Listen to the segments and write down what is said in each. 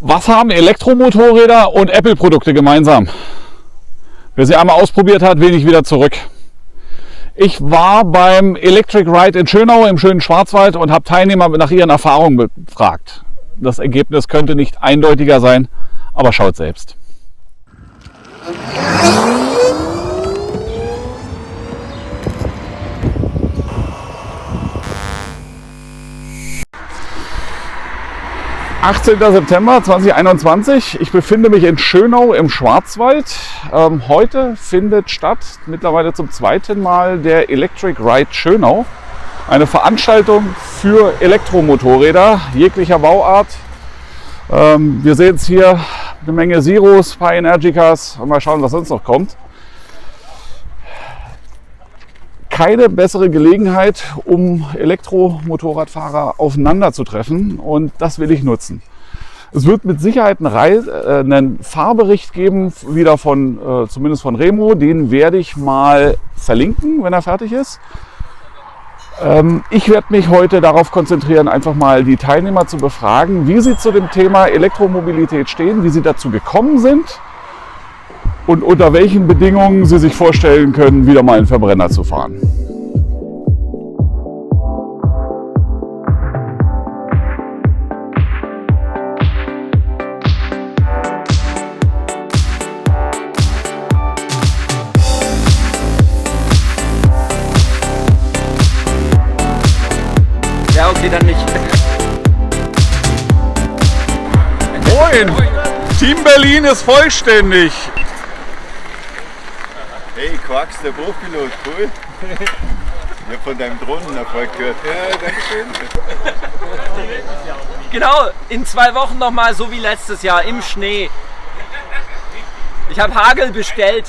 Was haben Elektromotorräder und Apple-Produkte gemeinsam? Wer sie einmal ausprobiert hat, will nicht wieder zurück. Ich war beim Electric Ride in Schönau im schönen Schwarzwald und habe Teilnehmer nach ihren Erfahrungen befragt. Das Ergebnis könnte nicht eindeutiger sein, aber schaut selbst. (18. September 2021). Ich befinde mich in Schönau im Schwarzwald. Heute findet statt, mittlerweile zum zweiten Mal, der Electric Ride Schönau. Eine Veranstaltung für Elektromotorräder jeglicher Bauart. Wir sehen es hier, eine Menge Zeros, ein paar Energicas. Mal schauen, was sonst noch kommt. Keine bessere Gelegenheit, um Elektromotorradfahrer aufeinander zu treffen, und das will ich nutzen. Es wird mit Sicherheit einen Fahrbericht geben, wieder zumindest von Remo. Den werde ich mal verlinken, wenn er fertig ist. Ich werde mich heute darauf konzentrieren, einfach mal die Teilnehmer zu befragen, wie sie zu dem Thema Elektromobilität stehen, wie sie dazu gekommen sind und unter welchen Bedingungen sie sich vorstellen können, wieder mal einen Verbrenner zu fahren. Ja, okay, dann nicht. Moin! Team Berlin ist vollständig! Hey, Quarks, der Bruchpilot, cool. Ich habe von deinem Drohnenerfolg gehört. Ja, danke schön. Genau, in 2 Wochen nochmal so wie letztes Jahr, im Schnee. Ich habe Hagel bestellt.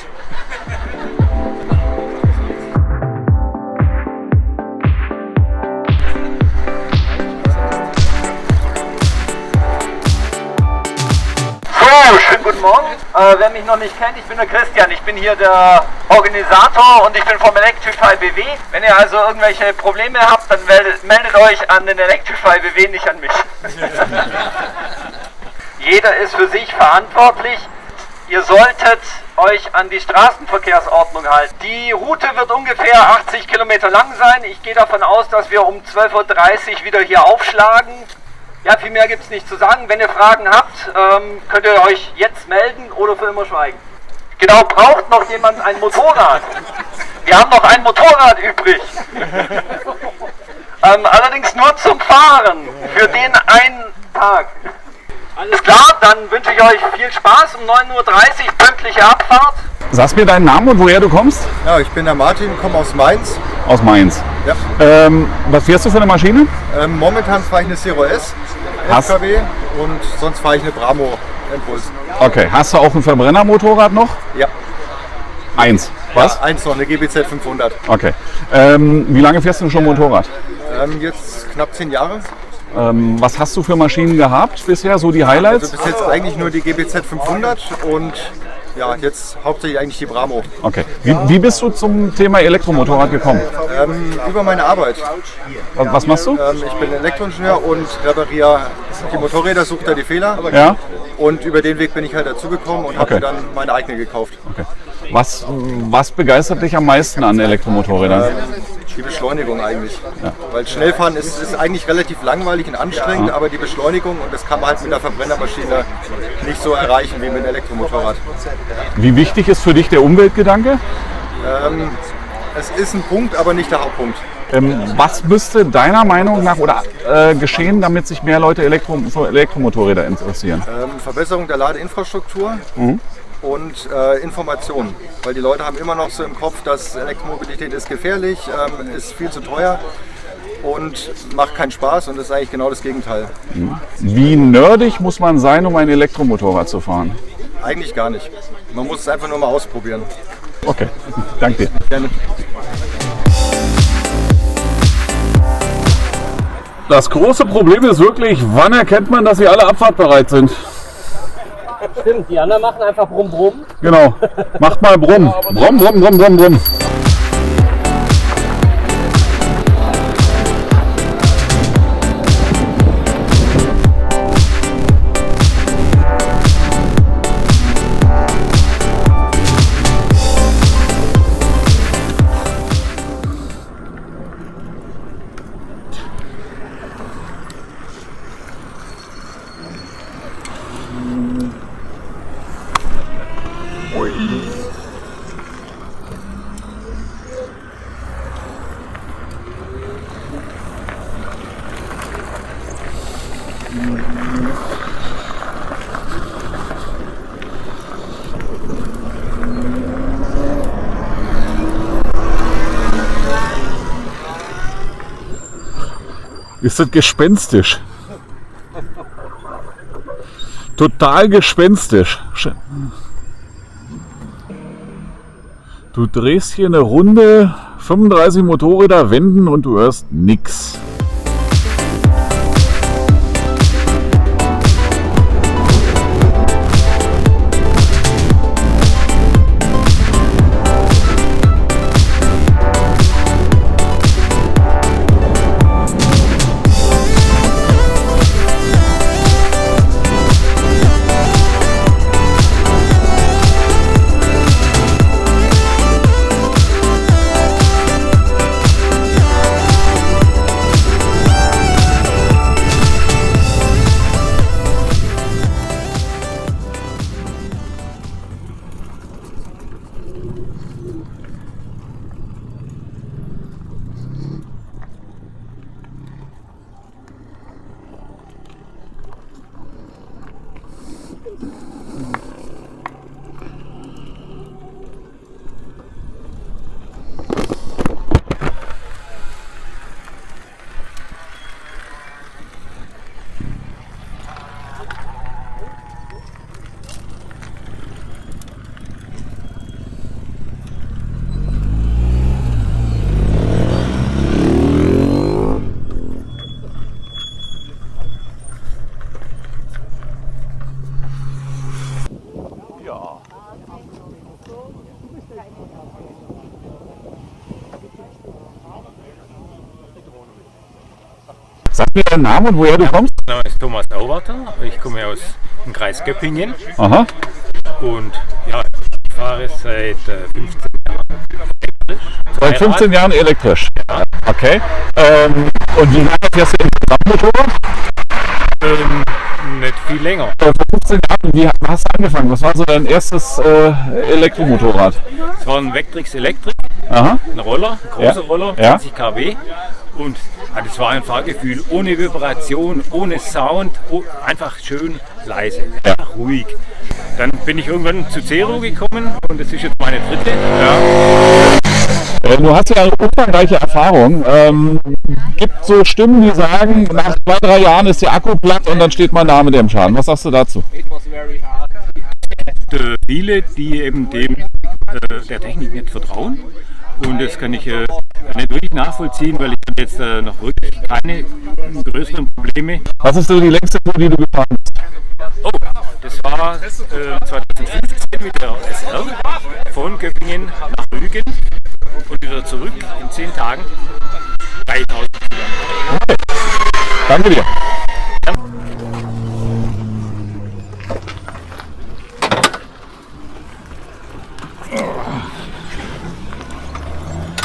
Schönen guten Morgen. Wer mich noch nicht kennt, ich bin der Christian. Ich bin hier der Organisator und ich bin vom Electrify BW. Wenn ihr also irgendwelche Probleme habt, dann meldet euch an den Electrify BW, nicht an mich. Jeder ist für sich verantwortlich. Ihr solltet euch an die Straßenverkehrsordnung halten. Die Route wird ungefähr 80 Kilometer lang sein. Ich gehe davon aus, dass wir um 12:30 Uhr wieder hier aufschlagen. Ja, viel mehr gibt es nicht zu sagen. Wenn ihr Fragen habt, könnt ihr euch jetzt melden oder für immer schweigen. Genau, braucht noch jemand ein Motorrad? Wir haben noch ein Motorrad übrig. Allerdings nur zum Fahren, für den einen Tag. Alles klar, dann wünsche ich euch viel Spaß. Um 9:30 Uhr pünktliche Abfahrt. Sag mir deinen Namen und woher du kommst? Ja, ich bin der Martin, komme aus Mainz. Aus Mainz. Ja. Was fährst du für eine Maschine? Momentan fahre ich eine Zero S, SKW, und sonst fahre ich eine Bramo Impuls. Okay, hast du auch ein Verbrennermotorrad noch? Ja. Eins. Was? Ja, eins noch, eine GBZ 500. Okay. Wie lange fährst du schon Motorrad? Jetzt knapp 10 Jahre. Was hast du für Maschinen gehabt bisher, so die Highlights? Also bis jetzt eigentlich nur die GBZ 500 und ja, jetzt hauptsächlich eigentlich die Bramo. Okay. Wie bist du zum Thema Elektromotorrad gekommen? Über meine Arbeit. Was machst du? Ich bin Elektroingenieur und repariere die Motorräder, suche da die Fehler. Ja. Und über den Weg bin ich halt dazugekommen und habe mir dann meine eigene gekauft. Okay. Was begeistert dich am meisten an Elektromotorrädern? Die Beschleunigung eigentlich. Ja. Weil Schnellfahren ist eigentlich relativ langweilig und anstrengend, aber die Beschleunigung, und das kann man halt mit der Verbrennermaschine nicht so erreichen wie mit einem Elektromotorrad. Wie wichtig ist für dich der Umweltgedanke? Es ist ein Punkt, aber nicht der Hauptpunkt. Was müsste deiner Meinung nach geschehen, damit sich mehr Leute für Elektromotorräder interessieren? Verbesserung der Ladeinfrastruktur. Und Informationen, weil die Leute haben immer noch so im Kopf, dass Elektromobilität ist gefährlich, ist viel zu teuer und macht keinen Spaß, und das ist eigentlich genau das Gegenteil. Wie nerdig muss man sein, um ein Elektromotorrad zu fahren? Eigentlich gar nicht. Man muss es einfach nur mal ausprobieren. Okay, danke dir. Gerne. Das große Problem ist wirklich, wann erkennt man, dass sie alle abfahrtbereit sind? Stimmt, die anderen machen einfach Brumm Brumm. Genau, macht mal Brumm. Brumm, Brumm, Brumm, Brumm, Brumm. Ist das gespenstisch? Total gespenstisch. Du drehst hier eine Runde, 35 Motorräder wenden und du hörst nix. Sag mir deinen Namen und woher du kommst. Mein Name ist Thomas Auwarter, ich komme aus dem Kreis Göppingen. Aha. Und ja, ich fahre seit 15 Jahren elektrisch. Seit 15 Jahren elektrisch? Ja. Okay. Und wie lange fährst du insgesamt Motorrad? Nicht viel länger. Vor 15 Jahren, wie hast du angefangen? Was war so dein erstes Elektromotorrad? Es war ein Vectrix Electric, Aha. ein Roller, ein großer Roller, Ja. 20 kW. Und das war ein Fahrgefühl ohne Vibration, ohne Sound, einfach schön leise, einfach ruhig. Dann bin ich irgendwann zu Zero gekommen und das ist jetzt meine dritte. Ja. Du hast ja eine umfangreiche Erfahrung. Gibt so Stimmen, die sagen, nach 2-3 Jahren ist der Akku platt und dann steht mein Name dem Schaden. Was sagst du dazu? Viele, die eben der Technik nicht vertrauen. Und das kann ich nicht wirklich nachvollziehen, weil ich habe jetzt noch wirklich keine größeren Probleme. Was ist so die längste Tour, die du gefahren bist? Oh, das war 2015 mit der SR von Göppingen nach Rügen und wieder zurück in 10 Tagen 3000 Kilometer. Okay. Danke dir.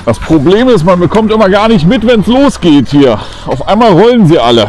Das Problem ist, man bekommt immer gar nicht mit, wenn es losgeht hier. Auf einmal rollen sie alle.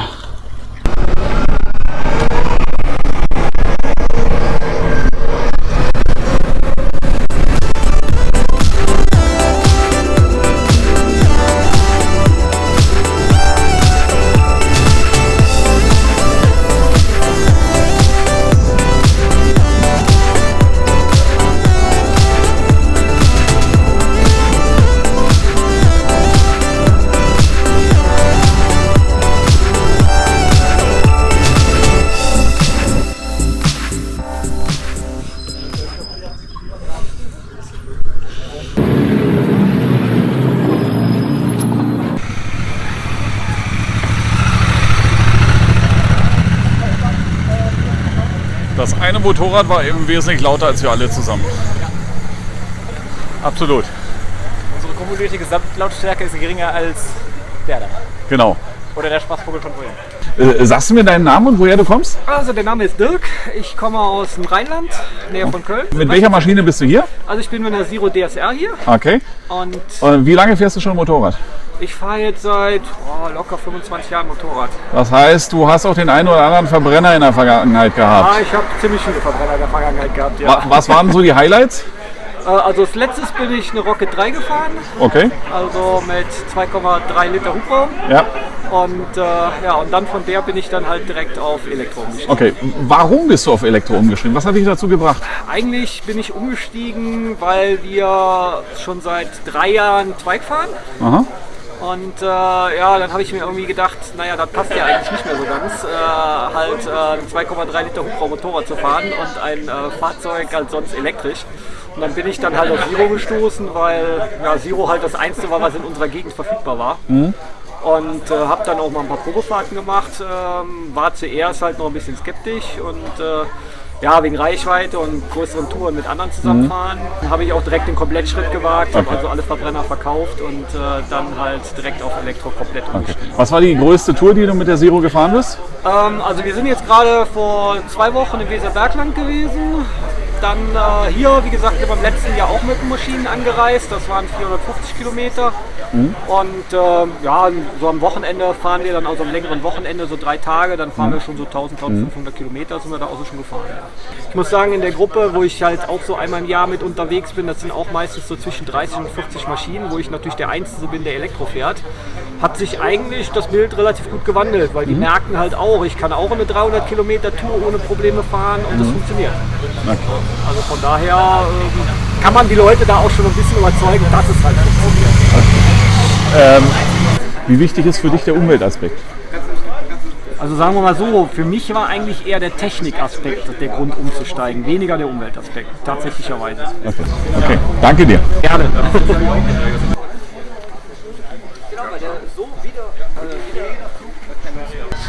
Das eine Motorrad war eben wesentlich lauter als wir alle zusammen. Absolut. Unsere kumulierte Gesamtlautstärke ist geringer als der da. Genau. Oder der Spaßvogel von vorhin. Sagst du mir deinen Namen und woher du kommst? Also der Name ist Dirk, ich komme aus dem Rheinland, näher von Köln. Mit welcher Maschine bist du hier? Also ich bin mit einer Zero DSR hier Okay. und Und wie lange fährst du schon Motorrad? ich fahre jetzt seit locker 25 Jahren Motorrad. Das heißt, du hast auch den einen oder anderen Verbrenner in der Vergangenheit gehabt. Ich habe ziemlich viele Verbrenner in der Vergangenheit gehabt, ja. Was waren so die Highlights? Also als letztes bin ich eine Rocket 3 gefahren, Okay. also mit 2,3 Liter Hubraum. Ja. Und und dann von der bin ich dann halt direkt auf Elektro umgestiegen. Okay. Warum bist du auf Elektro umgestiegen? Was hat dich dazu gebracht? Eigentlich bin ich umgestiegen, weil wir schon seit 3 Jahren Twike fahren. Aha. Und dann habe ich mir irgendwie gedacht, naja, das passt ja eigentlich nicht mehr so ganz, ein 2,3 Liter Hubraum Motorrad zu fahren und ein Fahrzeug halt sonst elektrisch. Und dann bin ich dann halt auf Zero gestoßen, weil Zero halt das Einzige war, was in unserer Gegend verfügbar war. Und habe dann auch mal ein paar Probefahrten gemacht, war zuerst halt noch ein bisschen skeptisch und wegen Reichweite und größeren Touren mit anderen zusammenfahren, habe ich auch direkt den Komplettschritt gewagt, habe also alle Verbrenner verkauft und dann halt direkt auf Elektro komplett umgestiegen. Was war die größte Tour, die du mit der Zero gefahren bist? Also wir sind jetzt gerade vor 2 Wochen im Weserbergland gewesen. Dann hier, wie gesagt, beim letzten Jahr auch mit den Maschinen angereist. Das waren 450 Kilometer. Und so am Wochenende fahren wir dann, also am längeren Wochenende, so 3 Tage, dann fahren wir schon so 1500 Kilometer, sind wir da auch so schon gefahren. Ich muss sagen, in der Gruppe, wo ich halt auch so einmal im Jahr mit unterwegs bin, das sind auch meistens so zwischen 30 und 40 Maschinen, wo ich natürlich der Einzige bin, der Elektro fährt, hat sich eigentlich das Bild relativ gut gewandelt, weil die merken halt auch, ich kann auch eine 300 Kilometer Tour ohne Probleme fahren und das funktioniert. Also von daher kann man die Leute da auch schon ein bisschen überzeugen, dass es halt funktioniert. Wie wichtig ist für dich der Umweltaspekt? Also sagen wir mal so, für mich war eigentlich eher der Technikaspekt der Grund umzusteigen, weniger der Umweltaspekt, tatsächlicherweise. Okay. Danke dir. Gerne.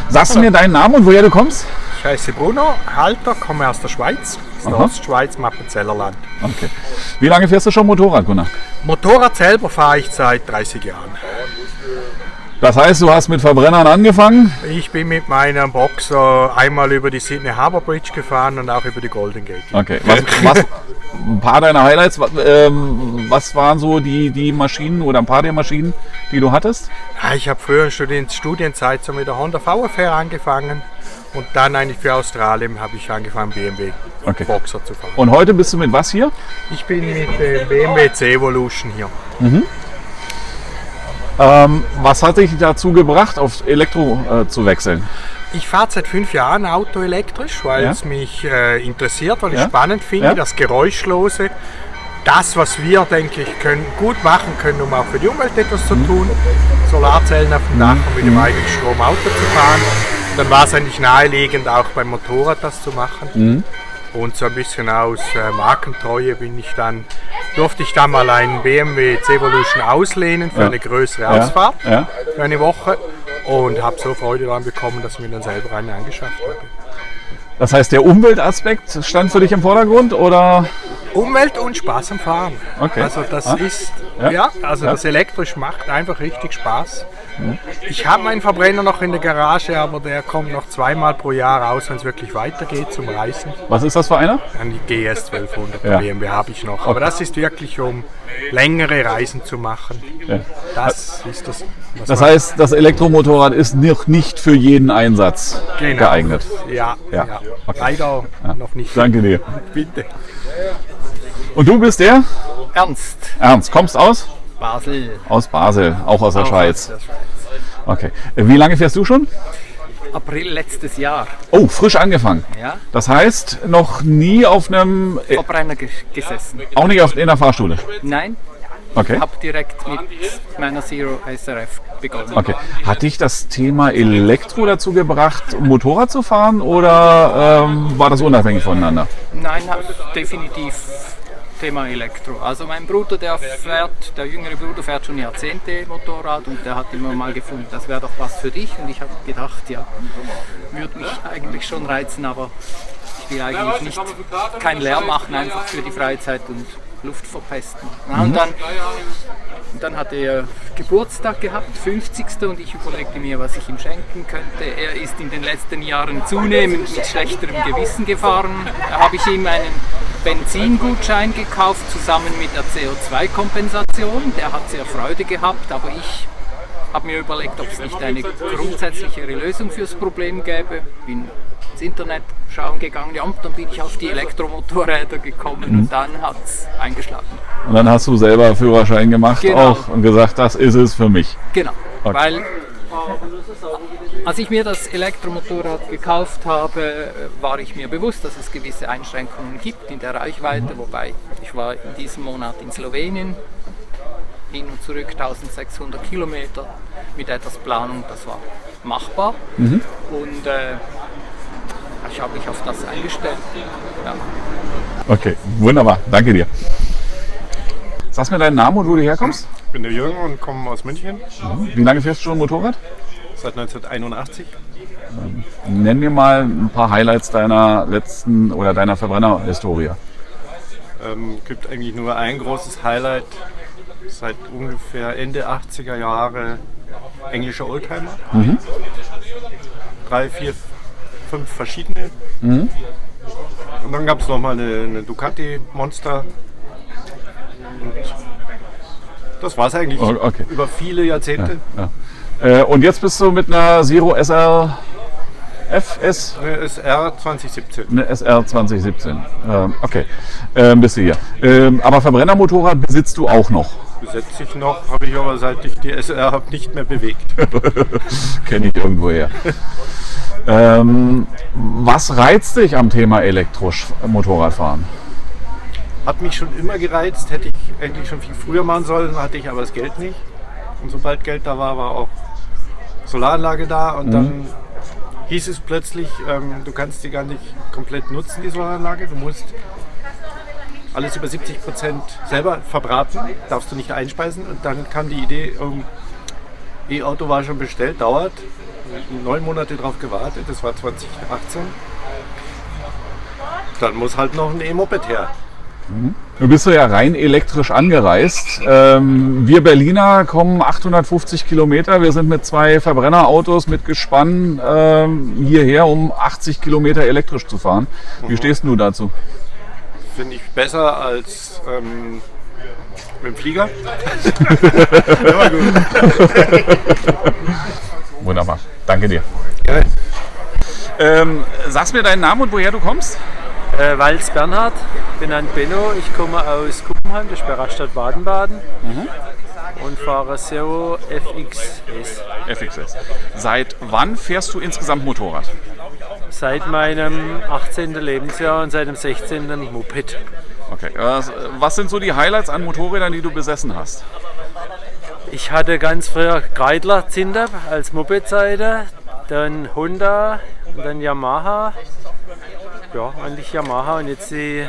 Sagst du mir deinen Namen und woher du kommst? Ich heiße Bruno Halter, komme aus der Schweiz, aus der Ostschweiz, Appenzellerland. Okay. Wie lange fährst du schon Motorrad, Gunnar? Motorrad selber fahre ich seit 30 Jahren. Das heißt, du hast mit Verbrennern angefangen? Ich bin mit meinem Boxer einmal über die Sydney Harbour Bridge gefahren und auch über die Golden Gate. Okay. Ein paar deiner Highlights, was waren so die Maschinen oder ein paar der Maschinen, die du hattest? Ja, ich habe früher in Studienzeit so mit der Honda VFR angefangen und dann eigentlich für Australien habe ich angefangen BMW Boxer zu fahren. Und heute bist du mit was hier? Ich bin mit dem BMW C-Evolution hier. Was hat dich dazu gebracht, auf Elektro zu wechseln? Ich fahre seit 5 Jahren Auto elektrisch, weil es mich interessiert, weil ich spannend finde, das Geräuschlose. Das, was wir, denke ich, gut machen können, um auch für die Umwelt etwas zu tun. Solarzellen auf dem Dach und mit dem eigenen Strom Auto zu fahren. Dann war es eigentlich naheliegend, auch beim Motorrad das zu machen. Und so ein bisschen aus Markentreue durfte ich dann mal einen BMW C-Evolution auslehnen für eine größere Ausfahrt, für eine Woche. Und habe so Freude daran bekommen, dass ich mir dann selber einen angeschafft habe. Das heißt, der Umweltaspekt stand für dich im Vordergrund, oder? Umwelt und Spaß am Fahren. Okay. Also das ist, das elektrisch macht einfach richtig Spaß. Ich habe meinen Verbrenner noch in der Garage, aber der kommt noch 2-mal pro Jahr raus, wenn es wirklich weitergeht zum Reisen. Was ist das für einer? Die GS 1200 BMW habe ich noch. Aber das ist wirklich, um längere Reisen zu machen. Ja. Das ist das. Das heißt, das Elektromotorrad ist noch nicht für jeden Einsatz geeignet. Ja. Okay. Leider noch nicht. Danke dir. Bitte. Und du bist der? Ernst. Ernst, kommst aus? Basel. Aus Basel, auch aus der Schweiz. Aus der Schweiz. Okay. Wie lange fährst du schon? April letztes Jahr. Oh, frisch angefangen. Ja. Das heißt, noch nie auf einem Verbrenner gesessen. Auch nicht in der Fahrschule? Nein. Okay. Ich habe direkt mit meiner Zero SRF begonnen. Okay. Hat dich das Thema Elektro dazu gebracht, Motorrad zu fahren, oder war das unabhängig voneinander? Nein, definitiv Thema Elektro. Also mein Bruder, der jüngere Bruder fährt schon Jahrzehnte Motorrad und der hat immer mal gefunden, das wäre doch was für dich. Und ich habe gedacht, ja, würde mich eigentlich schon reizen, aber ich will eigentlich keinen Lärm machen, einfach für die Freizeit und Luft verpesten. Ja, und dann hat er Geburtstag gehabt, 50. und ich überlegte mir, was ich ihm schenken könnte. Er ist in den letzten Jahren zunehmend mit schlechterem Gewissen gefahren. Da habe ich ihm einen Benzingutschein gekauft, zusammen mit der CO2-Kompensation. Der hat sehr Freude gehabt, aber ich habe mir überlegt, ob es nicht eine grundsätzlichere Lösung fürs Problem gäbe. Bin ins Internet schauen gegangen, ja, und dann bin ich auf die Elektromotorräder gekommen und dann hat es eingeschlagen. Und dann hast du selber Führerschein gemacht Genau. auch und gesagt, das ist es für mich. Genau, Okay. weil als ich mir das Elektromotorrad gekauft habe, war ich mir bewusst, dass es gewisse Einschränkungen gibt in der Reichweite, wobei ich war in diesem Monat in Slowenien, hin und zurück 1600 Kilometer mit etwas Planung, das war machbar und ich habe mich auf das eingestellt. Ja. Okay, wunderbar. Danke dir. Sag mir deinen Namen und wo du herkommst. Ich bin der Jürgen und komme aus München Wie lange fährst du schon Motorrad? seit 1981. Nenn mir mal ein paar Highlights deiner letzten oder deiner Verbrenner-Historie. Gibt eigentlich nur ein großes Highlight seit ungefähr Ende 80er Jahre, englischer Oldtimer. 3, 4, 5 verschiedene. Und dann gab es nochmal eine Ducati Monster. Und das war es eigentlich Okay. über viele Jahrzehnte. Ja. Und jetzt bist du mit einer Zero SR FS, Eine SR 2017. eine SR 2017. Okay, bist du hier. Aber Verbrennermotorrad besitzt du auch noch. Besetze ich noch, habe ich aber seit ich die SR habe nicht mehr bewegt. Kenne ich irgendwoher. Was reizt dich am Thema Elektromotorradfahren? Hat mich schon immer gereizt, hätte ich eigentlich schon viel früher machen sollen, hatte ich aber das Geld nicht. Und sobald Geld da war, war auch Solaranlage da und dann hieß es plötzlich, du kannst die gar nicht komplett nutzen, die Solaranlage. Du musst alles über 70% selber verbraten, darfst du nicht einspeisen. Und dann kam die Idee, E-Auto war schon bestellt, dauert. 9 Monate drauf gewartet, das war 2018. Dann muss halt noch ein E-Moped her. Du bist ja rein elektrisch angereist. Wir Berliner kommen 850 Kilometer. Wir sind mit 2 Verbrennerautos mit Gespann hierher, um 80 Kilometer elektrisch zu fahren. Wie stehst du dazu? Finde ich besser als mit dem Flieger. Aber gut. Wunderbar, danke dir. Sagst mir deinen Namen und woher du kommst? Walz Bernhard, benannt Benno. Ich komme aus Kuppenheim, der Sperrstadt Baden-Baden und fahre Zero FXS. FXS. Seit wann fährst du insgesamt Motorrad? Seit meinem 18. Lebensjahr und seit dem 16. Moped. Okay. Was sind so die Highlights an Motorrädern, die du besessen hast? Ich hatte ganz früher Kreidler Zindab als Mopedseite, dann Honda und dann Yamaha. Ja, eigentlich Yamaha und jetzt die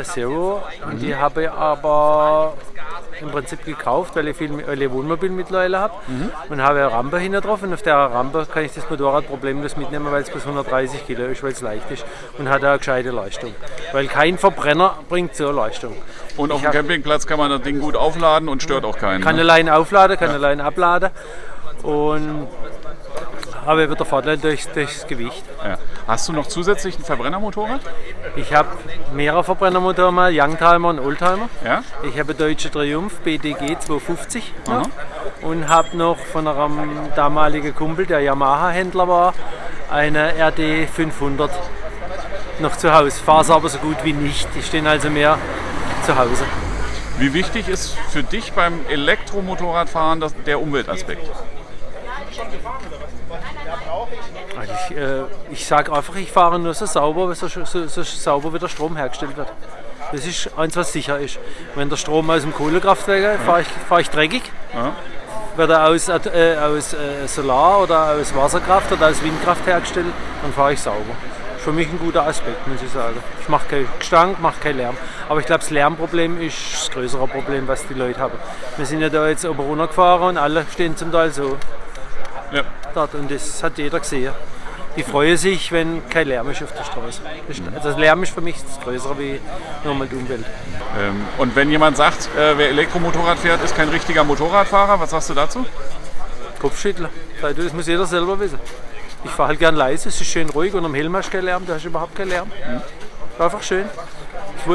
Zero. Und die habe ich aber im Prinzip gekauft, weil ich viele Wohnmobil mittlerweile habe. Und habe eine Rampe hinten drauf und auf der Rampe kann ich das Motorrad problemlos mitnehmen, weil es bis 130 Kilo ist, weil es leicht ist und hat eine gescheite Leistung. Weil kein Verbrenner bringt so Leistung. Und auf dem Campingplatz kann man das Ding gut aufladen und stört auch keinen. Kann allein aufladen, kann allein abladen. Und habe wieder Vorteil durchs Gewicht. Ja. Hast du noch zusätzlich ein Verbrennermotorrad? Ich habe mehrere Verbrennermotoren, Youngtimer und Oldtimer. Ja? Ich habe Deutsche Triumph BDG 250 noch und habe noch von einem damaligen Kumpel, der Yamaha-Händler war, eine RD 500 noch zu Hause. Fahre es aber so gut wie nicht. Die stehen also mehr zu Hause. Wie wichtig ist für dich beim Elektromotorradfahren der Umweltaspekt? Ich sage einfach, ich fahre nur so sauber, so sauber wie der Strom hergestellt wird. Das ist eins, was sicher ist. Wenn der Strom aus dem Kohlekraftwerk fahr ich dreckig. Wird er aus Solar oder aus Wasserkraft oder aus Windkraft hergestellt, dann fahre ich sauber. Das ist für mich ein guter Aspekt, muss ich sagen. Ich mache keinen Gestank, mache keinen Lärm. Aber ich glaube, das Lärmproblem ist das größere Problem, was die Leute haben. Wir sind ja da jetzt oben runtergefahren und alle stehen zum Teil so. Ja. Dort. Und das hat jeder gesehen. Die freuen sich, wenn kein Lärm ist auf der Straße. Also Lärm ist für mich das Größere wie nochmal die Umwelt. Und wenn jemand sagt, wer Elektromotorrad fährt, ist kein richtiger Motorradfahrer, was sagst du dazu? Kopfschütteln. Das muss jeder selber wissen. Ich fahre halt gern leise, es ist schön ruhig und am Helm hast du keinen Lärm, da hast du überhaupt keinen Lärm. Einfach schön.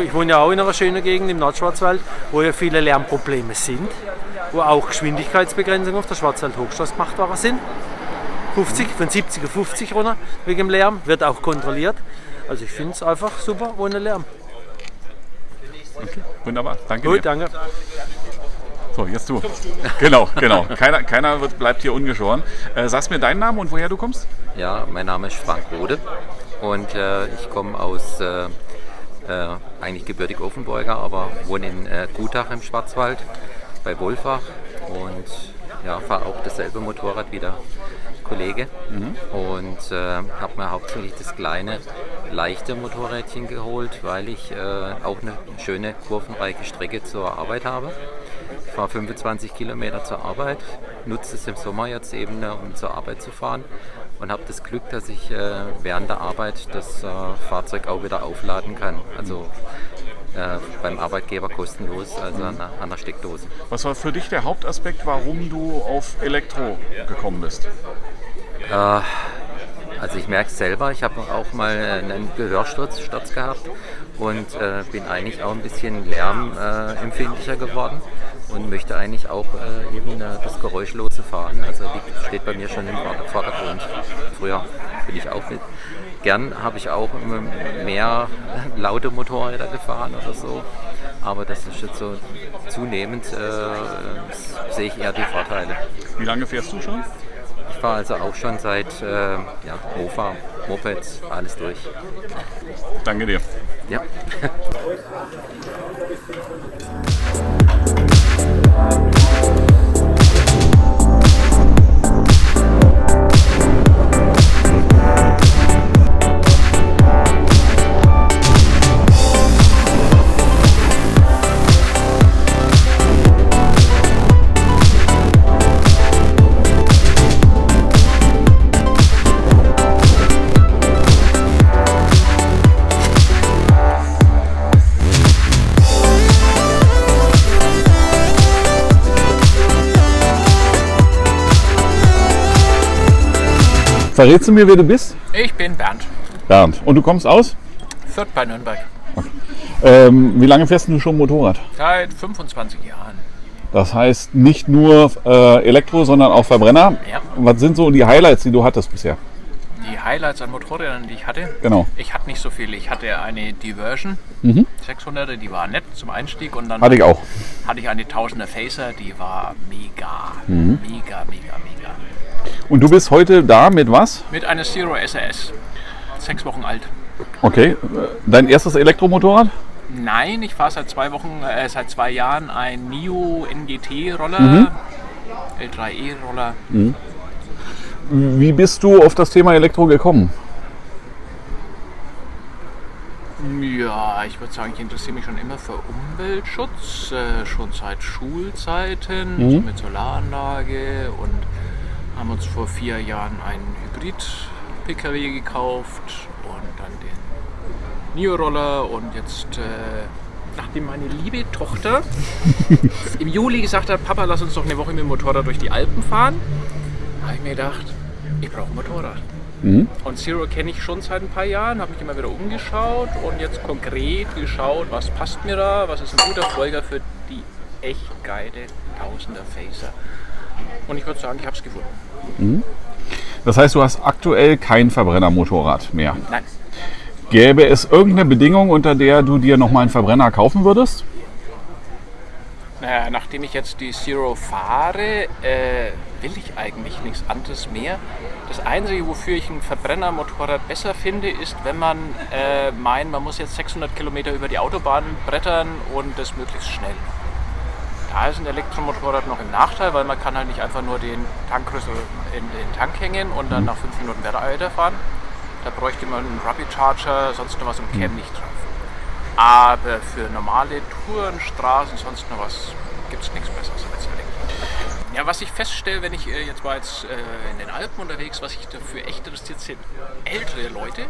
Ich wohne ja auch in einer schönen Gegend im Nordschwarzwald, wo ja viele Lärmprobleme sind, wo auch Geschwindigkeitsbegrenzungen auf der Schwarzwald-Hochstraße gemacht worden sind. von 70 auf 50 runter wegen dem Lärm, wird auch kontrolliert. Also ich finde es einfach super ohne Lärm. Okay, wunderbar, danke Gut, dir. danke. So, jetzt du. Genau. Keiner bleibt hier ungeschoren. Sagst mir deinen Namen und woher du kommst? Ja, mein Name ist Frank Rode und ich komme aus eigentlich gebürtig Offenburger, aber wohne in Gutach im Schwarzwald bei Wolfach und ja, fahre auch dasselbe Motorrad wie der Kollege und habe mir hauptsächlich das kleine, leichte Motorrädchen geholt, weil ich auch eine schöne kurvenreiche Strecke zur Arbeit habe. Ich fahre 25 Kilometer zur Arbeit, nutze es im Sommer jetzt eben, um zur Arbeit zu fahren und habe das Glück, dass ich während der Arbeit das Fahrzeug auch wieder aufladen kann. Also beim Arbeitgeber kostenlos, also an der Steckdose. Was war für dich der Hauptaspekt, warum du auf Elektro gekommen bist? Also ich merke es selber, ich habe auch mal einen Gehörsturz gehabt und bin eigentlich auch ein bisschen lärmempfindlicher geworden und möchte eigentlich auch eben das Geräuschlose fahren. Also die steht bei mir schon im Vordergrund. Früher bin ich auch mit. Gern habe ich auch mehr laute Motorräder gefahren oder so, aber das ist jetzt so zunehmend, sehe ich eher die Vorteile. Wie lange fährst du schon? Ich fahre also auch schon seit Mofa, Mopeds, alles durch. Danke dir. Ja. Verrätst du mir, wer du bist? Ich bin Bernd. Bernd. Und du kommst aus? Fürth bei Nürnberg. Wie lange fährst du schon Motorrad? Seit 25 Jahren. Das heißt nicht nur Elektro, sondern auch Verbrenner. Ja. Was sind so die Highlights, die du hattest bisher? Die Highlights an Motorrädern, die ich hatte? Genau. Ich hatte nicht so viele. Ich hatte eine Diversion 600er, die war nett zum Einstieg. Und dann Hatte ich auch. Hatte ich eine 1000er Facer, die war mega. Mega. Und du bist heute da mit was? Mit einer Zero SRS. 6 Wochen alt. Okay. Dein erstes Elektromotorrad? Nein, ich fahre seit 2 Jahren ein NIO NGT-Roller, L3E-Roller. Wie bist du auf das Thema Elektro gekommen? Ja, ich würde sagen, ich interessiere mich schon immer für Umweltschutz, schon seit Schulzeiten, so mit Solaranlage, und haben uns vor 4 Jahren einen Hybrid-PKW gekauft und dann den NIO-Roller, und jetzt, nachdem meine liebe Tochter im Juli gesagt hat, Papa, lass uns doch eine Woche mit dem Motorrad durch die Alpen fahren, habe ich mir gedacht, ich brauche ein Motorrad. Und Zero kenne ich schon seit ein paar Jahren, habe mich immer wieder umgeschaut und jetzt konkret geschaut, was passt mir da, was ist ein guter Fleuger für die echt geile 1000er Facer. Und ich würde sagen, ich habe es gefunden. Das heißt, du hast aktuell kein Verbrennermotorrad mehr? Nein. Gäbe es irgendeine Bedingung, unter der du dir nochmal einen Verbrenner kaufen würdest? Naja, nachdem ich jetzt die Zero fahre, will ich eigentlich nichts anderes mehr. Das Einzige, wofür ich ein Verbrennermotorrad besser finde, ist, wenn man meint, man muss jetzt 600 Kilometer über die Autobahn brettern und das möglichst schnell. Da ist ein Elektromotorrad noch im Nachteil, weil man kann halt nicht einfach nur den Tankrüssel in den Tank hängen und dann nach 5 Minuten weiterfahren. Da bräuchte man einen Rapid Charger, sonst noch was im Cam nicht drauf. Aber für normale Touren, Straßen, sonst noch was, gibt es nichts Besseres als Elektro. Ja, was ich feststelle, wenn ich jetzt in den Alpen unterwegs, was ich dafür echt interessiert, sind ältere Leute,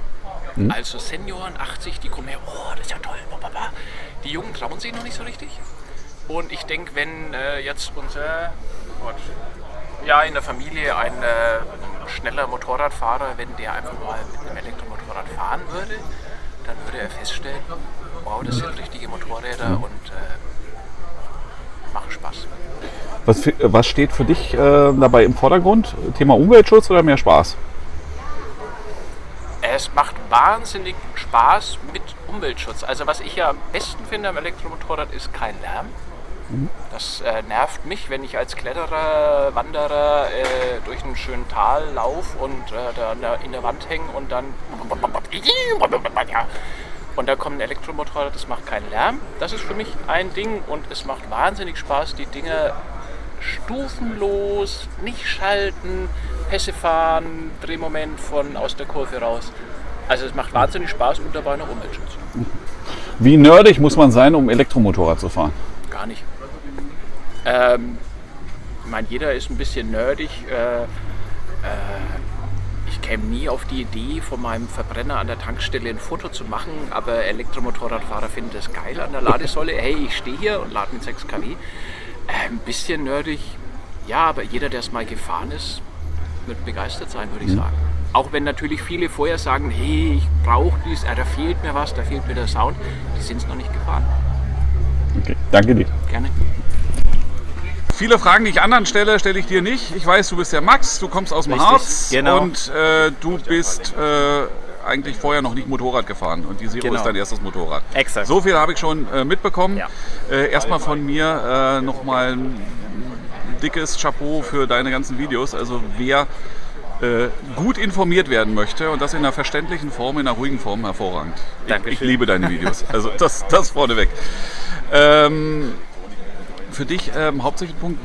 also Senioren, 80, die kommen her, oh, das ist ja toll, bababa. Die Jungen trauen sich noch nicht so richtig. Und ich denke, wenn jetzt in der Familie ein schneller Motorradfahrer, wenn der einfach mal mit einem Elektromotorrad fahren würde, dann würde er feststellen, wow, das sind richtige Motorräder und machen Spaß. Was steht für dich dabei im Vordergrund? Thema Umweltschutz oder mehr Spaß? Es macht wahnsinnig Spaß mit Umweltschutz. Also was ich ja am besten finde am Elektromotorrad ist kein Lärm. Das nervt mich, wenn ich als Kletterer, Wanderer durch einen schönen Tal laufe und da in der Wand hänge und dann und da kommt ein Elektromotorrad, das macht keinen Lärm. Das ist für mich ein Ding und es macht wahnsinnig Spaß, die Dinge stufenlos, nicht schalten, Pässe fahren, Drehmoment von aus der Kurve raus. Also es macht wahnsinnig Spaß und dabei noch Umweltschutz. Wie nerdig muss man sein, um Elektromotorrad zu fahren? Gar nicht. Ich meine, jeder ist ein bisschen nerdig. Ich käme nie auf die Idee, von meinem Verbrenner an der Tankstelle ein Foto zu machen, aber Elektromotorradfahrer finden das geil an der Ladesäule. Hey, ich stehe hier und lade mit 6 kW. Ein bisschen nerdig, ja, aber jeder, der es mal gefahren ist, wird begeistert sein, würde ich sagen. Auch wenn natürlich viele vorher sagen, hey, ich brauche dies, da fehlt mir was, da fehlt mir der Sound. Die sind es noch nicht gefahren. Okay, danke dir. Gerne. Viele Fragen, die ich anderen stelle, stelle ich dir nicht. Ich weiß, du bist der Max, du kommst aus dem Harz und du bist eigentlich vorher noch nicht Motorrad gefahren und die Zero ist dein erstes Motorrad. Exakt. So viel habe ich schon mitbekommen. Ja. Erstmal von mir nochmal ein dickes Chapeau für deine ganzen Videos. Also wer gut informiert werden möchte und das in einer verständlichen Form, in einer ruhigen Form, hervorragend. Ich liebe deine Videos. Also das vorneweg. Für dich hauptsächlich Punkt,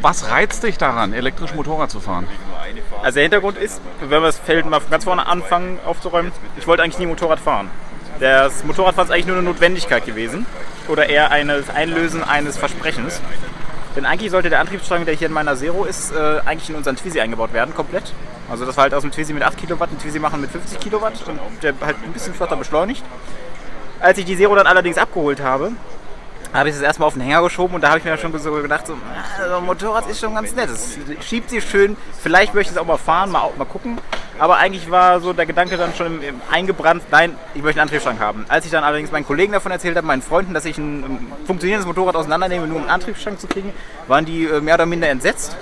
was reizt dich daran, elektrisch Motorrad zu fahren? Also der Hintergrund ist, wenn wir das Feld mal ganz vorne anfangen aufzuräumen, ich wollte eigentlich nie Motorrad fahren. Das Motorradfahren ist eigentlich nur eine Notwendigkeit gewesen oder eher ein Einlösen eines Versprechens. Denn eigentlich sollte der Antriebsstrang, der hier in meiner Zero ist, eigentlich in unseren Twizy eingebaut werden, komplett. Also das war halt aus dem Twizy mit 8 Kilowatt, ein Twizy machen mit 50 Kilowatt und der halt ein bisschen flotter beschleunigt. Als ich die Zero dann allerdings abgeholt habe ich es erstmal auf den Hänger geschoben und da habe ich mir schon so gedacht, so ein Motorrad ist schon ganz nett. Es schiebt sich schön, vielleicht möchte ich es auch mal fahren, mal gucken. Aber eigentlich war so der Gedanke dann schon eingebrannt, nein, ich möchte einen Antriebsstrang haben. Als ich dann allerdings meinen Kollegen davon erzählt habe, meinen Freunden, dass ich ein funktionierendes Motorrad auseinandernehme, nur um einen Antriebsstrang zu kriegen, waren die mehr oder minder entsetzt.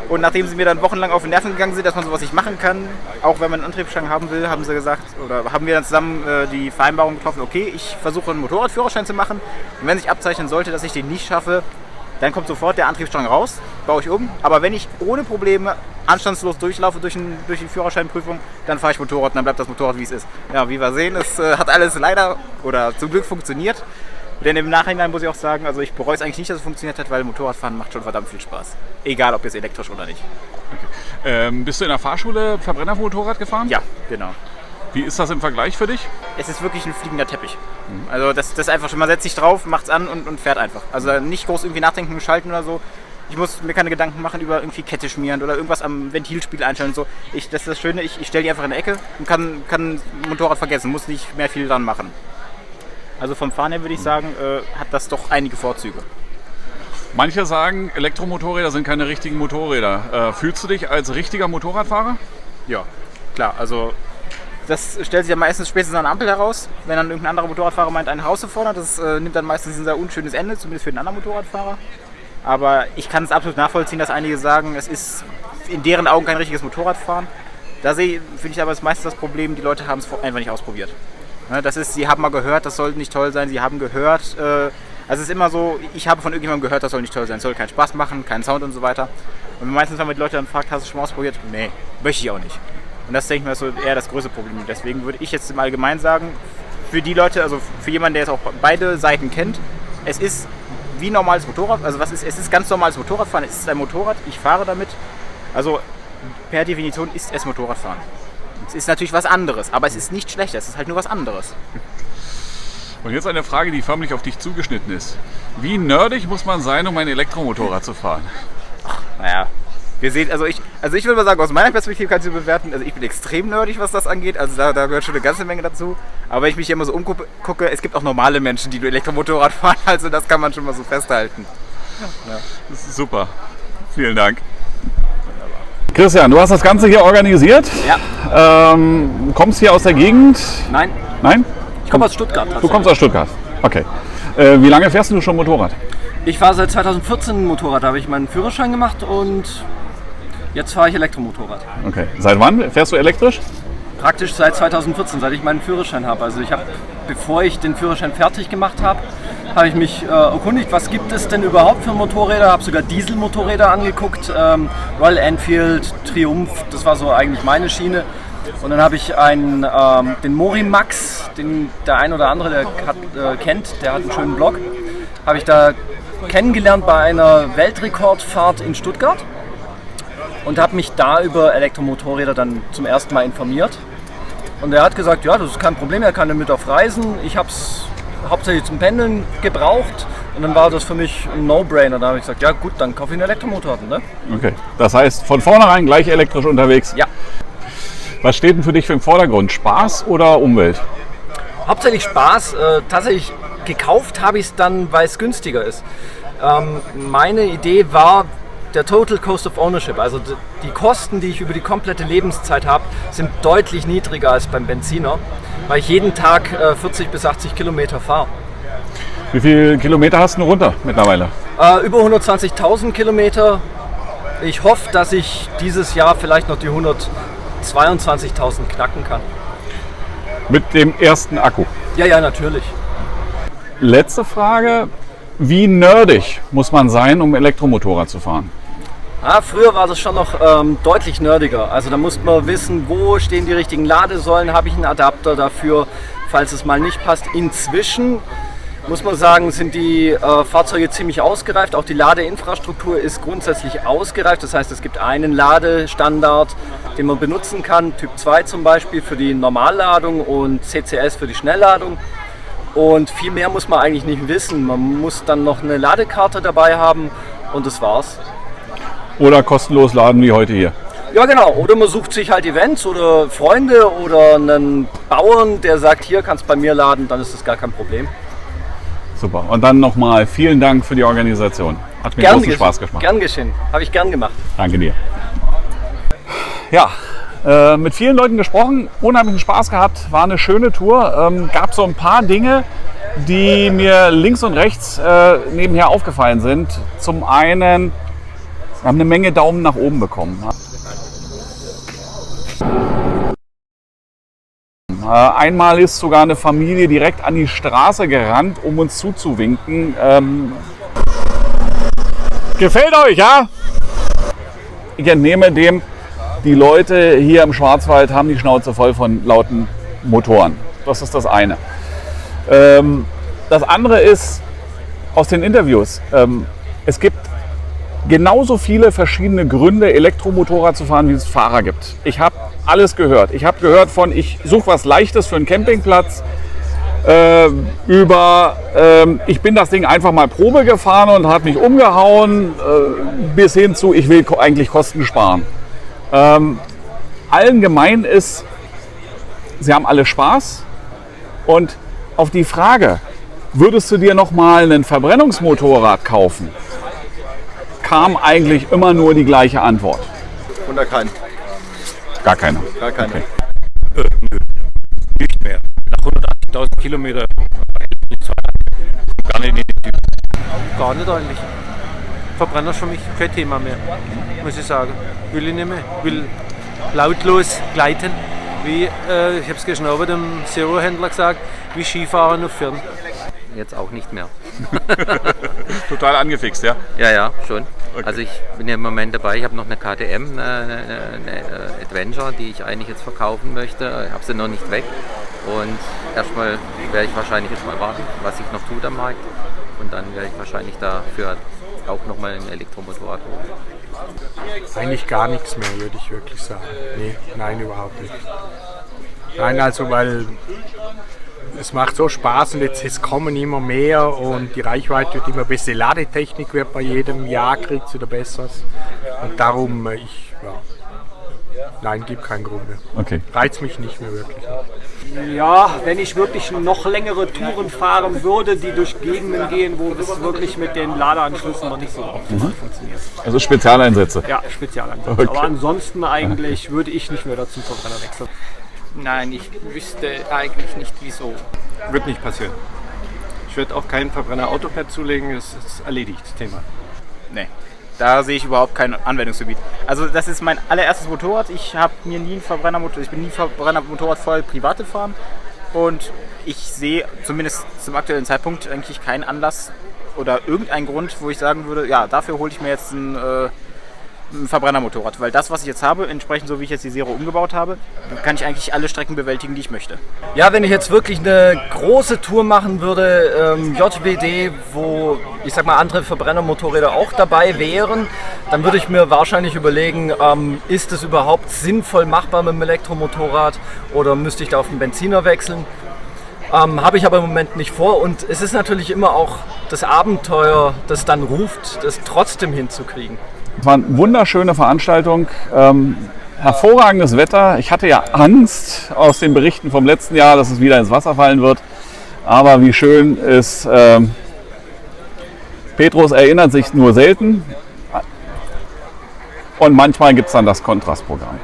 Und nachdem sie mir dann wochenlang auf den Nerven gegangen sind, dass man sowas nicht machen kann, auch wenn man einen Antriebsstrang haben will, haben sie gesagt, oder haben wir dann zusammen die Vereinbarung getroffen, okay, ich versuche einen Motorradführerschein zu machen und wenn sich abzeichnen sollte, dass ich den nicht schaffe, dann kommt sofort der Antriebsstrang raus, baue ich um. Aber wenn ich ohne Probleme anstandslos durchlaufe durch die Führerscheinprüfung, dann fahre ich Motorrad und dann bleibt das Motorrad, wie es ist. Ja, wie wir sehen, es hat alles leider oder zum Glück funktioniert. Denn im Nachhinein muss ich auch sagen, also ich bereue es eigentlich nicht, dass es funktioniert hat, weil Motorradfahren macht schon verdammt viel Spaß. Egal, ob jetzt elektrisch oder nicht. Okay. Bist du in der Fahrschule Verbrennermotorrad gefahren? Ja, genau. Wie ist das im Vergleich für dich? Es ist wirklich ein fliegender Teppich. Also das ist einfach schon, man setzt sich drauf, macht es an und fährt einfach. Also nicht groß irgendwie nachdenken, schalten oder so. Ich muss mir keine Gedanken machen über irgendwie Kette schmieren oder irgendwas am Ventilspiegel einstellen und so. Das ist das Schöne, ich stelle die einfach in der Ecke und kann Motorrad vergessen, muss nicht mehr viel dran machen. Also vom Fahren her würde ich sagen, hat das doch einige Vorzüge. Manche sagen, Elektromotorräder sind keine richtigen Motorräder. Fühlst du dich als richtiger Motorradfahrer? Ja, klar. Also das stellt sich ja meistens spätestens an der Ampel heraus. Wenn dann irgendein anderer Motorradfahrer meint, ein herauszufordern, das nimmt dann meistens ein sehr unschönes Ende, zumindest für den anderen Motorradfahrer. Aber ich kann es absolut nachvollziehen, dass einige sagen, es ist in deren Augen kein richtiges Motorradfahren. Da finde ich aber meistens das Problem, die Leute haben es einfach nicht ausprobiert. Das ist, sie haben mal gehört, das soll nicht toll sein, sie haben gehört, also es ist immer so, ich habe von irgendjemandem gehört, das soll nicht toll sein, es soll keinen Spaß machen, keinen Sound und so weiter. Und meistens, wenn man die Leute dann fragt, hast du schon mal ausprobiert? Nee, möchte ich auch nicht. Und das, denke ich mal, ist so eher das größte Problem. Deswegen würde ich jetzt im Allgemeinen sagen, für die Leute, also für jemanden, der jetzt auch beide Seiten kennt, es ist wie normales Motorrad, also es ist ganz normales Motorradfahren, es ist ein Motorrad, ich fahre damit, also per Definition ist es Motorradfahren. Es ist natürlich was anderes, aber es ist nicht schlechter, es ist halt nur was anderes. Und jetzt eine Frage, die förmlich auf dich zugeschnitten ist. Wie nerdig muss man sein, um ein Elektromotorrad zu fahren? Naja, wir sehen, also ich würde mal sagen, aus meiner Perspektive kann ich so bewerten, also ich bin extrem nerdig, was das angeht, also da gehört schon eine ganze Menge dazu. Aber wenn ich mich hier immer so umgucke, es gibt auch normale Menschen, die nur Elektromotorrad fahren, also das kann man schon mal so festhalten. Ja. Das ist super. Vielen Dank. Christian, du hast das Ganze hier organisiert. Ja. Kommst hier aus der Gegend? Nein. Nein? Ich komme aus Stuttgart. Du kommst aus Stuttgart. Okay. Wie lange fährst du schon Motorrad? Ich fahre seit 2014 Motorrad, da habe ich meinen Führerschein gemacht und jetzt fahre ich Elektromotorrad. Okay. Seit wann fährst du elektrisch? Praktisch seit 2014, seit ich meinen Führerschein habe. Also ich habe, bevor ich den Führerschein fertig gemacht habe, habe ich mich erkundigt, was gibt es denn überhaupt für Motorräder. Habe sogar Dieselmotorräder angeguckt, Royal Enfield, Triumph, das war so eigentlich meine Schiene. Und dann habe ich den Morimax, den der ein oder andere kennt, der hat einen schönen Blog, habe ich da kennengelernt bei einer Weltrekordfahrt in Stuttgart und habe mich da über Elektromotorräder dann zum ersten Mal informiert. Und er hat gesagt, ja, das ist kein Problem, er kann damit auf Reisen. Ich habe es hauptsächlich zum Pendeln gebraucht und dann war das für mich ein No-Brainer. Da habe ich gesagt, ja gut, dann kaufe ich einen Elektromotorrad. Ne? Okay, das heißt von vornherein gleich elektrisch unterwegs? Ja. Was steht denn für dich im Vordergrund? Spaß oder Umwelt? Hauptsächlich Spaß. Tatsächlich gekauft habe ich es dann, weil es günstiger ist. Meine Idee war der Total Cost of Ownership. Also die Kosten, die ich über die komplette Lebenszeit habe, sind deutlich niedriger als beim Benziner, weil ich jeden Tag 40 bis 80 Kilometer fahre. Wie viele Kilometer hast du runter mittlerweile? Über 120.000 Kilometer. Ich hoffe, dass ich dieses Jahr vielleicht noch die 122.000 knacken kann. Mit dem ersten Akku? Ja, natürlich. Letzte Frage. Wie nerdig muss man sein, um Elektromotorrad zu fahren? Früher war das schon noch deutlich nerdiger. Also da musste man wissen, wo stehen die richtigen Ladesäulen, habe ich einen Adapter dafür, falls es mal nicht passt. Inzwischen muss man sagen, sind die Fahrzeuge ziemlich ausgereift. Auch die Ladeinfrastruktur ist grundsätzlich ausgereift. Das heißt, es gibt einen Ladestandard, den man benutzen kann. Typ 2 zum Beispiel für die Normalladung und CCS für die Schnellladung. Und viel mehr muss man eigentlich nicht wissen. Man muss dann noch eine Ladekarte dabei haben und das war's. Oder kostenlos laden wie heute hier? Ja genau, oder man sucht sich halt Events oder Freunde oder einen Bauern, der sagt, hier kannst du bei mir laden, dann ist das gar kein Problem. Super. Und dann nochmal vielen Dank für die Organisation. Hat mir großen Spaß gemacht. Gern geschehen. Habe ich gern gemacht. Danke dir. Ja, mit vielen Leuten gesprochen, unheimlichen Spaß gehabt, war eine schöne Tour. Gab so ein paar Dinge, die mir links und rechts nebenher aufgefallen sind. Zum einen, wir haben eine Menge Daumen nach oben bekommen. Einmal ist sogar eine Familie direkt an die Straße gerannt, um uns zuzuwinken. Gefällt euch, ja? Ich entnehme dem, die Leute hier im Schwarzwald haben die Schnauze voll von lauten Motoren. Das ist das eine. Das andere ist aus den Interviews. Es gibt genauso viele verschiedene Gründe, Elektromotorrad zu fahren, wie es Fahrer gibt. Ich habe alles gehört. Ich habe gehört von, ich suche was Leichtes für einen Campingplatz, über, ich bin das Ding einfach mal Probe gefahren und hat mich umgehauen, bis hin zu, ich will eigentlich Kosten sparen. Allen gemein ist, sie haben alle Spaß. Und auf die Frage, würdest du dir noch mal ein Verbrennungsmotorrad kaufen, kam eigentlich immer nur die gleiche Antwort. Oder kein? Gar keine. Gar keine. Okay. Nö, nicht mehr. Nach 180.000 Kilometern gar nicht in die Tür. Gar nicht eigentlich. Verbrenner ist für mich kein Thema mehr, muss ich sagen. Will ich nicht mehr. Will lautlos gleiten. Wie, ich habe es gestern Abend dem Zero-Händler gesagt, wie Skifahren auf Firn. Jetzt auch nicht mehr. Total angefixt, ja? Ja, schon. Okay. Also ich bin ja im Moment dabei, ich habe noch eine KTM, eine Adventure, die ich eigentlich jetzt verkaufen möchte. Ich habe sie noch nicht weg. Und erstmal werde ich wahrscheinlich jetzt mal warten, was sich noch tut am Markt. Und dann werde ich wahrscheinlich dafür auch nochmal ein Elektromotorrad holen. Eigentlich gar nichts mehr, würde ich wirklich sagen. Nee, nein, überhaupt nicht. Nein, also weil es macht so Spaß und jetzt kommen immer mehr und die Reichweite wird immer besser. Die Ladetechnik wird bei jedem Jahr kriegt es wieder besser. Und darum, nein, gibt keinen Grund mehr. Okay. Reizt mich nicht mehr wirklich. Ja, wenn ich wirklich noch längere Touren fahren würde, die durch Gegenden gehen, wo es wirklich mit den Ladeanschlüssen noch nicht so optimal funktioniert. Also Spezialeinsätze? Ja, Spezialeinsätze. Okay. Aber ansonsten eigentlich würde ich nicht mehr dazu Verbrenner wechseln. Nein, ich wüsste eigentlich nicht wieso. Wird nicht passieren. Ich werde auch keinen Verbrenner-Autopad zulegen, das ist erledigt, Thema. Nee, da sehe ich überhaupt kein Anwendungsgebiet. Also das ist mein allererstes Motorrad. Ich habe mir nie ich bin nie Verbrennermotorrad voll privat gefahren. Und ich sehe zumindest zum aktuellen Zeitpunkt eigentlich keinen Anlass oder irgendeinen Grund, wo ich sagen würde, ja, dafür hole ich mir jetzt ein Verbrennermotorrad. Weil das, was ich jetzt habe, entsprechend so wie ich jetzt die Zero umgebaut habe, kann ich eigentlich alle Strecken bewältigen, die ich möchte. Ja, wenn ich jetzt wirklich eine große Tour machen würde, JWD, wo ich sag mal andere Verbrennermotorräder auch dabei wären, dann würde ich mir wahrscheinlich überlegen, ist es überhaupt sinnvoll machbar mit dem Elektromotorrad oder müsste ich da auf den Benziner wechseln? Habe ich aber im Moment nicht vor und es ist natürlich immer auch das Abenteuer, das dann ruft, das trotzdem hinzukriegen. Es war eine wunderschöne Veranstaltung, hervorragendes Wetter. Ich hatte ja Angst aus den Berichten vom letzten Jahr, dass es wieder ins Wasser fallen wird. Aber wie schön ist, Petrus erinnert sich nur selten und manchmal gibt es dann das Kontrastprogramm.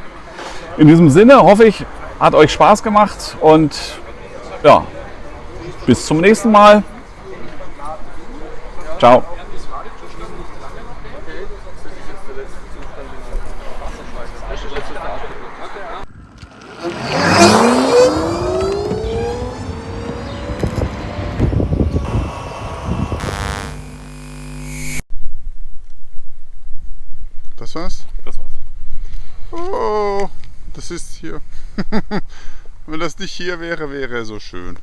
In diesem Sinne hoffe ich, hat euch Spaß gemacht und ja, bis zum nächsten Mal. Ciao. Das war's? Das war's. Oh, das ist hier. Wenn das nicht hier wäre, wäre so schön.